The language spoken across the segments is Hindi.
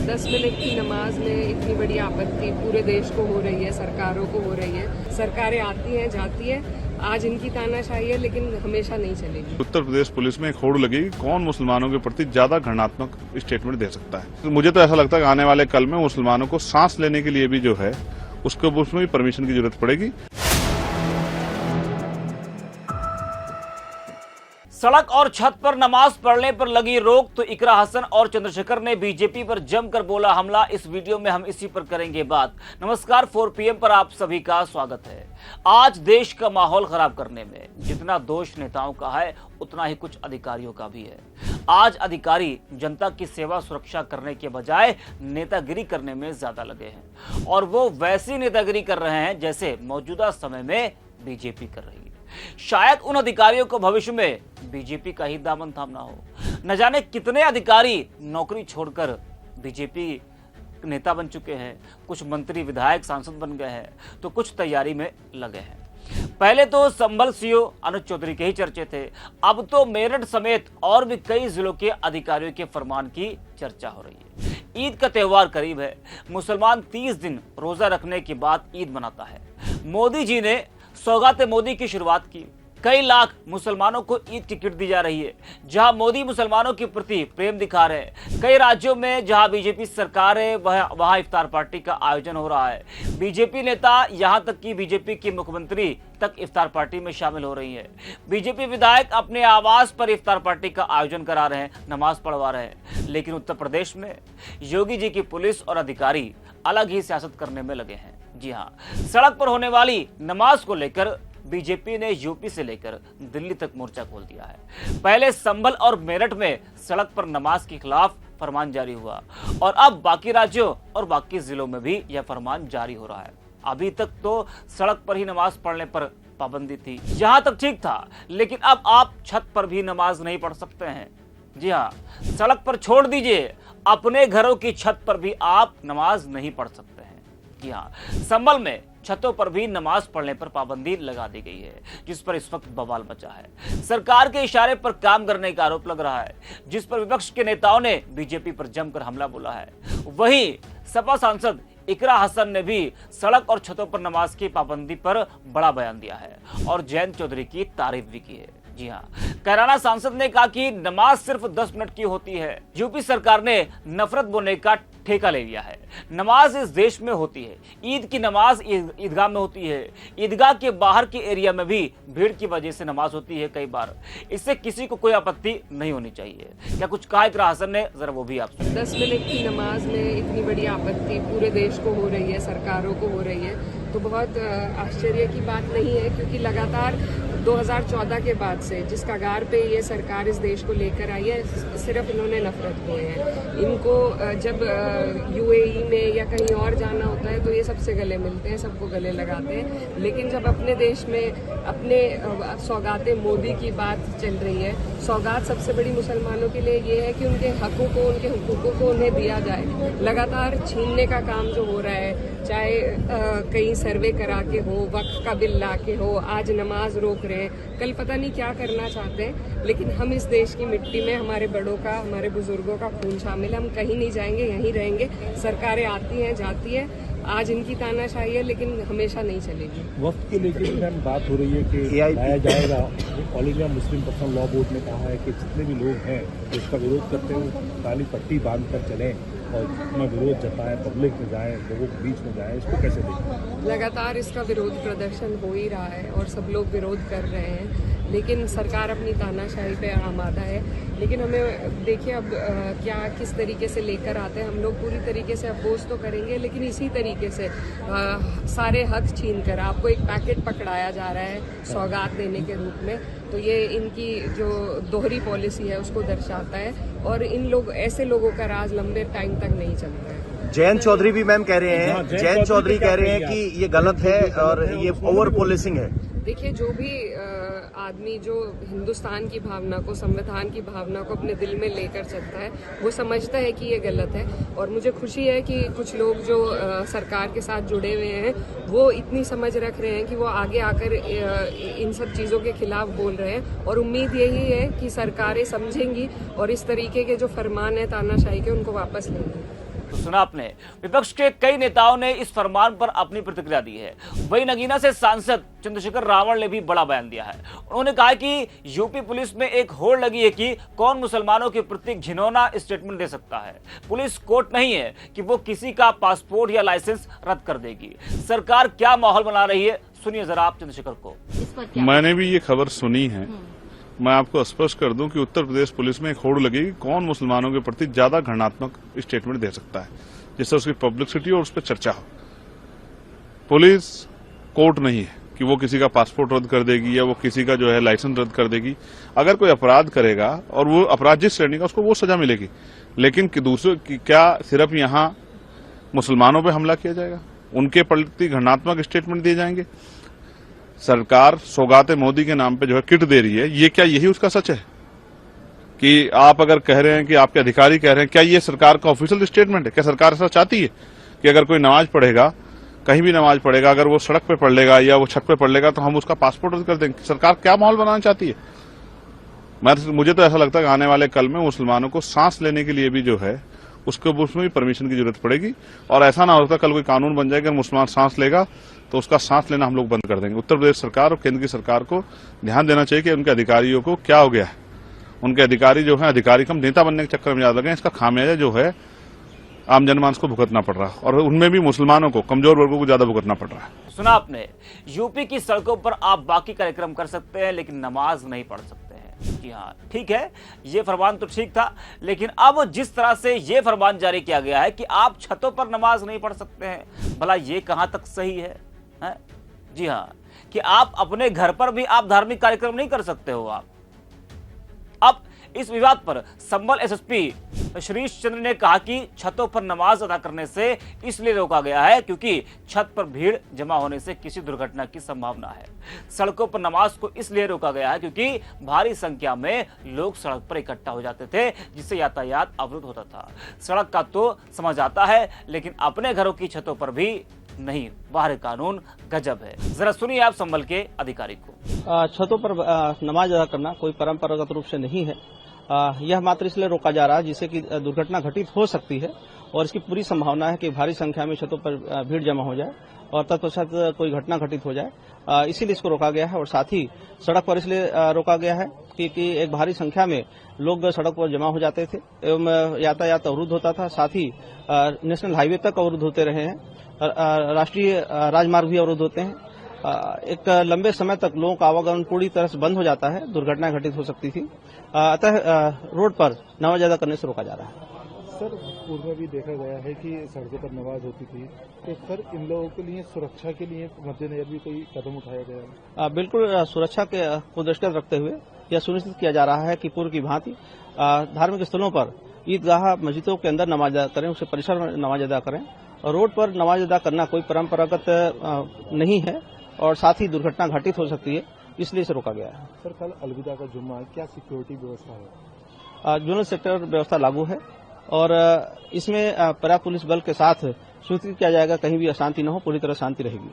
10 मिनट की नमाज में इतनी बड़ी आपत्ति पूरे देश को हो रही है, सरकारों को हो रही है। सरकारें आती हैं जाती है, आज इनकी तानाशाही है लेकिन हमेशा नहीं चलेगी। उत्तर प्रदेश पुलिस में एक होड़ लगी कि कौन मुसलमानों के प्रति ज्यादा घृणात्मक स्टेटमेंट दे सकता है। तो मुझे तो ऐसा लगता है कि आने वाले कल में मुसलमानों को सांस लेने के लिए भी जो है उसमें भी परमिशन की जरूरत पड़ेगी। सड़क और छत पर नमाज पढ़ने पर लगी रोक तो इकरा हसन और चंद्रशेखर ने बीजेपी पर जमकर बोला हमला। इस वीडियो में हम इसी पर करेंगे बात। नमस्कार, 4 PM पर आप सभी का स्वागत है। आज देश का माहौल खराब करने में जितना दोष नेताओं का है उतना ही कुछ अधिकारियों का भी है। आज अधिकारी जनता की सेवा सुरक्षा करने के बजाय नेतागिरी करने में ज्यादा लगे हैं और वो वैसी नेतागिरी कर रहे हैं जैसे मौजूदा समय में बीजेपी कर रही है। शायद उन अधिकारियों को भविष्य में बीजेपी का ही दामन थामना हो। न जाने कितने अधिकारी नौकरी छोड़कर बीजेपी नेता बन चुके हैं, कुछ मंत्री विधायक सांसद बन गए हैं तो कुछ तैयारी में लगे हैं। पहले तो संभल सीओ अनुज चौधरी के ही चर्चे थे, अब तो मेरठ समेत और भी कई जिलों के अधिकारियों के फरमान की चर्चा हो रही है। ईद का त्योहार करीब है। मुसलमान 30 दिन रोजा रखने के बाद ईद मनाता है। मोदी जी ने सौगाते मोदी की शुरुआत की। कई लाख मुसलमानों को ईद की किट दी जा रही है। जहां मोदी मुसलमानों के प्रति प्रेम दिखा रहे हैं, कई राज्यों में जहां बीजेपी सरकार है वहां इफ्तार पार्टी का आयोजन हो रहा है। बीजेपी नेता यहां तक कि बीजेपी की मुख्यमंत्री तक इफ्तार पार्टी में शामिल हो रही है। बीजेपी विधायक अपने आवास पर इफ्तार पार्टी का आयोजन करा रहे हैं, नमाज पढ़वा रहे हैं। लेकिन उत्तर प्रदेश में योगी जी की पुलिस और अधिकारी अलग ही सियासत करने में लगे हैं। जी हाँ, सड़क पर होने वाली नमाज को लेकर बीजेपी ने यूपी से लेकर दिल्ली तक मोर्चा खोल दिया है। पहले संभल और मेरठ में सड़क पर नमाज के खिलाफ फरमान जारी हुआ और अब बाकी राज्यों और बाकी जिलों में भी यह फरमान जारी हो रहा है। अभी तक तो सड़क पर ही नमाज पढ़ने पर पाबंदी थी, जहां तक ठीक था, लेकिन अब आप छत पर भी नमाज नहीं पढ़ सकते हैं। जी हाँ, सड़क पर छोड़ दीजिए, अपने घरों की छत पर भी आप नमाज नहीं पढ़ सकते हैं। जी हाँ, संभल में छतों पर भी नमाज पढ़ने पर पाबंदी लगा दी गई है, जिस पर इस वक्त बवाल मचा है। सरकार के इशारे पर काम करने का आरोप लग रहा है, जिस पर विपक्ष के नेताओं ने बीजेपी पर जमकर हमला बोला है। वहीं सपा सांसद इकरा हसन ने भी सड़क और छतों पर नमाज की पाबंदी पर बड़ा बयान दिया है और जयंत चौधरी की तारीफ भी की है। जी हाँ, कैराना सांसद ने कहा कि नमाज सिर्फ 10 मिनट की होती है। यूपी सरकार ने नफरत बोने का ठेका ले लिया है। नमाज इस देश में होती है। ईद की नमाज ईदगाह में होती है। ईदगाह के बाहर के एरिया में भी भीड़ की वजह से नमाज होती है कई बार। इससे किसी को कोई आपत्ति नहीं होनी चाहिए। क्या कुछ कहा इकरा हसन ने, जरा वो भी आप सुनिए। 10 मिनट की नमाज में इतनी बड़ी आपत्ति पूरे देश को हो रही है, सरकारों को हो रही है, तो बहुत आश्चर्य की बात नहीं है, क्योंकि लगातार 2014 के बाद से जिस कगार पे ये सरकार इस देश को लेकर आई है, सिर्फ इन्होंने नफरत बोए हैं। इनको जब यूएई में या कहीं और जाना होता है तो ये सबसे गले मिलते हैं, सबको गले लगाते हैं। लेकिन जब अपने देश में अपने सौगाते मोदी की बात चल रही है, सौगात सबसे बड़ी मुसलमानों के लिए ये है कि उनके हकों को, उनके हुकूकों को उन्हें दिया जाए। लगातार छीनने का काम जो हो रहा है, चाहे कहीं सर्वे करा के हो, वक्फ का बिल ला के हो, आज नमाज रोक रहे हैं, कल पता नहीं क्या करना चाहते हैं। लेकिन हम इस देश की मिट्टी में हमारे बड़ों का, हमारे बुजुर्गों का खून शामिल है। हम कहीं नहीं जाएंगे, यहीं रहेंगे। सरकारें आती हैं जाती है, आज इनकी तानाशाही है लेकिन हमेशा नहीं चलेगी। वक्त के लेकर भी बात हो रही है कि लाया जाएगा। All India Muslim personal law board ने कहा है कि जितने भी लोग हैं तो इसका विरोध करते हुए काली पट्टी बांध कर चलें और अपना विरोध जताएं, पब्लिक में जाएं, लोगों के बीच में जाएं। इसको कैसे देखें? लगातार इसका विरोध प्रदर्शन हो ही रहा है और सब लोग विरोध कर रहे हैं, लेकिन सरकार अपनी तानाशाही पे आमादा है। लेकिन हमें देखिए अब क्या किस तरीके से लेकर आते हैं। हम लोग पूरी तरीके से अपोज तो करेंगे, लेकिन इसी तरीके से सारे हक छीन कर आपको एक पैकेट पकड़ाया जा रहा है सौगात देने के रूप में, तो ये इनकी जो दोहरी पॉलिसी है उसको दर्शाता है और इन लोग ऐसे लोगों का राज लंबे टाइम तक नहीं चलता है। जयंत चौधरी भी मैम कह रहे हैं, जयंत चौधरी कह रहे हैं कि ये गलत है और ये ओवर पॉलिसिंग है। देखिए, जो भी आदमी जो हिंदुस्तान की भावना को, संविधान की भावना को अपने दिल में लेकर चलता है, वो समझता है कि ये गलत है। और मुझे खुशी है कि कुछ लोग जो सरकार के साथ जुड़े हुए हैं वो इतनी समझ रख रहे हैं कि वो आगे आकर इन सब चीज़ों के खिलाफ बोल रहे हैं। और उम्मीद यही है कि सरकारें समझेंगी और इस तरीके के जो फरमान है तानाशाही के, उनको वापस लेंगी। तो सुना आपने, विपक्ष के कई नेताओं ने इस फरमान पर अपनी प्रतिक्रिया दी है। वहीं नगीना से सांसद चंद्रशेखर रावण ने भी बड़ा बयान दिया है। उन्होंने कहा कि यूपी पुलिस में एक होड़ लगी है कि कौन मुसलमानों के प्रति घिनौना स्टेटमेंट दे सकता है। पुलिस कोर्ट नहीं है कि वो किसी का पासपोर्ट या लाइसेंस रद्द कर देगी। सरकार क्या माहौल बना रही है, सुनिए जरा आप चंद्रशेखर को। मैंने भी ये खबर सुनी है। मैं आपको स्पष्ट कर दूं कि उत्तर प्रदेश पुलिस में एक होड़ लगेगी कौन मुसलमानों के प्रति ज्यादा घृणात्मक स्टेटमेंट दे सकता है, जिससे उसकी पब्लिसिटी और उस पर चर्चा हो। पुलिस कोर्ट नहीं है कि वो किसी का पासपोर्ट रद्द कर देगी या वो किसी का जो है लाइसेंस रद्द कर देगी। अगर कोई अपराध करेगा और वो अपराध जिस श्रेणी का, उसको वो सजा मिलेगी। लेकिन कि दूसरे की क्या सिर्फ यहां मुसलमानों पर हमला किया जाएगा, उनके प्रति घृणात्मक स्टेटमेंट दिए जाएंगे? सरकार सौगाते मोदी के नाम पे जो है किट दे रही है, ये क्या यही उसका सच है? कि आप अगर कह रहे हैं कि आपके अधिकारी कह रहे हैं, क्या ये सरकार का ऑफिशियल स्टेटमेंट है? क्या सरकार ऐसा चाहती है कि अगर कोई नमाज पढ़ेगा, कहीं भी नमाज पढ़ेगा, अगर वो सड़क पे पढ़ लेगा या वो छत पे पढ़ लेगा तो हम उसका पासपोर्ट रद्द कर देंगे? सरकार क्या माहौल बनाना चाहती है? मुझे तो ऐसा लगता है कि आने वाले कल में मुसलमानों को सांस लेने के लिए भी जो है उसमें भी परमिशन की जरूरत पड़ेगी। और ऐसा ना होता कल कोई कानून बन जाएगा, मुसलमान सांस लेगा तो उसका सांस लेना हम लोग बंद कर देंगे। उत्तर प्रदेश सरकार और केंद्र की सरकार को ध्यान देना चाहिए कि उनके अधिकारियों को क्या हो गया है। उनके अधिकारी जो है अधिकारी कम नेता बनने के चक्कर में ज्यादा लगे। इसका खामियाजा जो है आम जनमानस को भुगतना पड़ रहा है और उनमें भी मुसलमानों को, कमजोर वर्गों को ज्यादा भुगतना पड़ रहा है। सुना आपने, यूपी की सड़कों पर आप बाकी कार्यक्रम कर सकते हैं लेकिन नमाज नहीं पढ़ सकते हैं। जी हाँ, ठीक है, ये फरमान तो ठीक था, लेकिन अब जिस तरह से ये फरमान जारी किया गया है कि आप छतों पर नमाज नहीं पढ़ सकते हैं, भला ये कहां तक सही है? जी हाँ, कि आप अपने घर पर भी आप धार्मिक कार्यक्रम नहीं कर सकते हो। आप अब इस विवाद पर संभल एसएसपी श्रीश चंद्र ने कहा कि छतों पर नमाज अदा करने से इसलिए रोका गया है क्योंकि छत पर भीड़ जमा होने से किसी दुर्घटना की संभावना है। सड़कों पर नमाज को इसलिए रोका गया है क्योंकि भारी संख्या में लोग सड़क पर इकट्ठा हो जाते थे, जिससे यातायात अवरुद्ध होता था। सड़क का तो समझ आता है, लेकिन अपने घरों की छतों पर भी नहीं। बाहर कानून गजब है। जरा सुनिए आप संभल के अधिकारी को। छतों पर नमाज अदा करना कोई परंपरागत रूप से नहीं है। यह मात्र इसलिए रोका जा रहा है जिससे कि दुर्घटना घटित हो सकती है और इसकी पूरी संभावना है कि भारी संख्या में छतों पर भीड़ जमा हो जाए और तत्पश्चात कोई घटना घटित हो जाए। इसीलिए इसको रोका गया है। और साथ ही सड़क पर इसलिए रोका गया है कि एक भारी संख्या में लोग सड़क पर जमा हो जाते थे एवं यातायात अवरुद्ध होता था। साथ ही नेशनल हाईवे तक अवरुद्ध होते रहे हैं, राष्ट्रीय राजमार्ग भी अवरुद्ध होते हैं। एक लंबे समय तक लोगों का आवागमन पूरी तरह से बंद हो जाता है, दुर्घटनाएं घटित हो सकती थी। अतः रोड पर नमाज अदा करने से रोका जा रहा है। सर, पूर्व में भी देखा गया है कि सड़कों पर नमाज होती थी, तो सर इन लोगों के लिए सुरक्षा के लिए मद्देनजर भी कोई कदम उठाया गया है? बिल्कुल, सुरक्षा को दृष्टिगत रखते हुए यह सुनिश्चित किया जा रहा है कि पूर्व की भांति धार्मिक स्थलों पर ईदगाह मस्जिदों के अंदर नमाज अदा करें, उसके परिसर में नमाज अदा करें। और रोड पर नमाज अदा करना कोई परंपरागत नहीं है और साथ ही दुर्घटना घटित हो सकती है, इसलिए इसे रोका गया है। सर, कल अलविदा का जुम्मा है, क्या सिक्योरिटी व्यवस्था है? जोनल सेक्टर व्यवस्था लागू है और इसमें पर्याप्त पुलिस बल के साथ सुनिश्चित किया जाएगा कहीं भी अशांति न हो, पूरी तरह शांति रहेगी।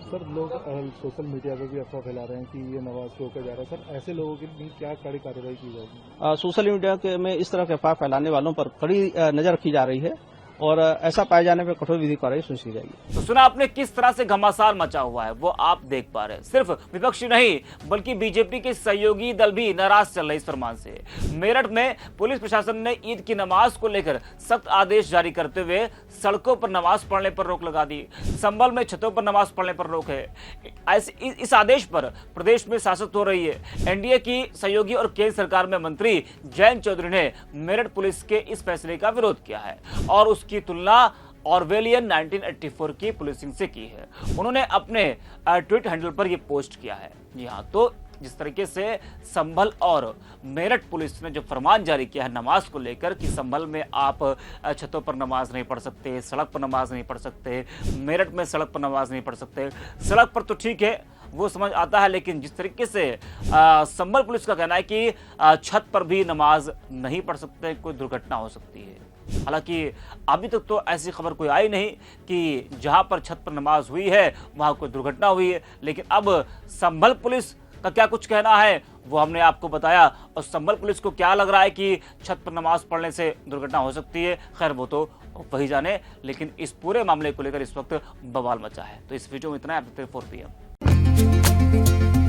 सर, लोग सोशल मीडिया पर भी अफवाह फैला रहे हैं कि ये नमाज रोका जा रहा है। सर, ऐसे लोगों के लिए क्या कड़ी कार्रवाई की जाएगी? सोशल मीडिया में इस तरह के अफवाह फैलाने वालों पर कड़ी नजर रखी जा रही है और ऐसा पाए जाने पर कठोर विधि कार्रवाई सुनिश्चित की जाएगी। तो सुना आपने किस तरह से घमासान मचा हुआ है, वो आप देख पा रहे हैं। सिर्फ विपक्षी नहीं बल्कि बीजेपी के सहयोगी दल भी नाराज चल रहे इस फरमान से। मेरठ में पुलिस प्रशासन ने ईद की नमाज को लेकर सख्त आदेश जारी करते हुए सड़कों पर नमाज पढ़ने पर रोक लगा दी। संभल में छतों पर नमाज पढ़ने पर रोक है। इस आदेश पर प्रदेश में शासक हो रही है एनडीए की सहयोगी और केंद्र सरकार में मंत्री जयंत चौधरी ने मेरठ पुलिस के इस फैसले का विरोध किया है और उसकी तुलना ऑरवेलियन 1984 की पुलिसिंग से की है। उन्होंने अपने ट्वीट हैंडल पर यह पोस्ट किया है। जी हाँ, तो जिस तरीके से संभल और मेरठ पुलिस ने जो फरमान जारी किया है नमाज को लेकर कि संभल में आप छतों पर नमाज नहीं पढ़ सकते, सड़क पर नमाज नहीं पढ़ सकते, मेरठ में सड़क पर नमाज नहीं पढ़ सकते। सड़क पर तो ठीक है, वो समझ आता है, लेकिन जिस तरीके से संभल पुलिस का कहना है कि छत पर भी नमाज नहीं पढ़ सकते, कोई दुर्घटना हो सकती है। हालांकि अभी तक तो ऐसी खबर कोई आई नहीं कि जहां पर छत पर नमाज हुई है वहां कोई दुर्घटना हुई है, लेकिन अब संभल पुलिस का क्या कुछ कहना है वो हमने आपको बताया। और संभल पुलिस को क्या लग रहा है कि छत पर नमाज पढ़ने से दुर्घटना हो सकती है, खैर वो तो वही जाने, लेकिन इस पूरे मामले को लेकर इस वक्त बवाल मचा है। तो इस वीडियो में इतना है। 4 PM।